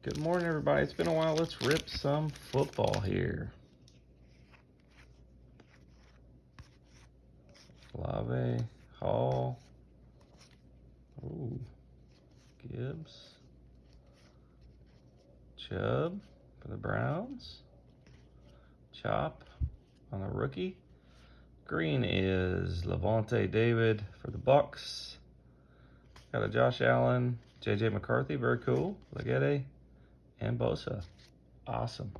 Good morning, everybody. It's been a while. Let's rip some football here. Olave, Hall. Ooh, Gibbs. Chubb for the Browns. Chop on the rookie. Green is Levante David for the Bucks. Got a Josh Allen, JJ McCarthy, very cool. Legette and Bosa. Awesome.